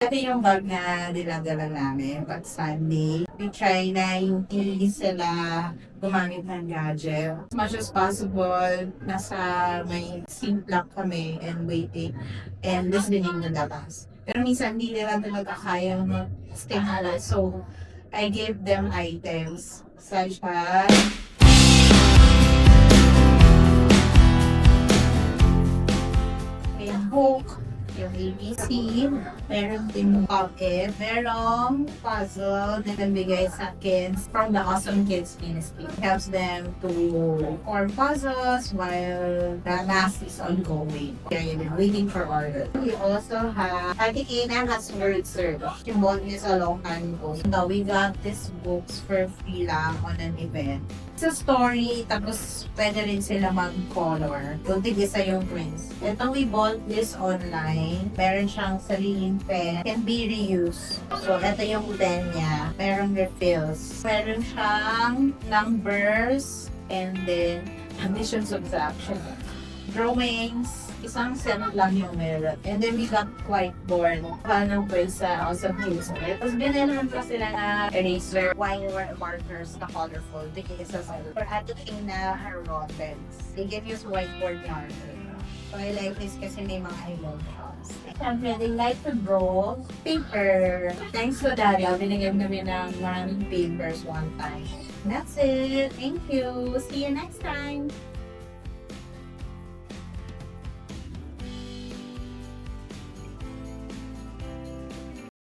Ito yung bag na dinadala namin pag Sunday. We try na hindi sila gumamit ng gadget. As much as possible, nasa may seat lang kami and waiting and listening to the bus. Pero minsan hindi nila talaga kaya mag-stay hala. So, I gave them items such as may book, yung ABC, meron din pocket, merong puzzle na nabigay sa kids from the Awesome Kids Ministry. It helps them to form puzzles while the mass is ongoing. They're waiting for order. We also have Ate Kina has word search. She bought this a long time ago. So we got these books for free lang on an event. Sa story, tapos pwede rin sila mag-color. Kung tigisa yung prints. Ito, we bought this online. Meron siyang sariling pen. Can be reused. So, ito yung pen niya. Merong refills. Meron siyang numbers and then addition, subtraction. Drawings. Isang set lang yung meron. And then we got whiteboard. Paano po sa Awesome Kids. Tapos binilhan pa sila na eraser, wire markers na colorful. Tingin sa side. For Ate Kina, her raw pens. They can use whiteboard marker. So I like this kasi may mga emotions. Siyempre, they like to draw paper. Thanks to Daria, binigyan kami ng maraming papers one time. That's it. Thank you. See you next time.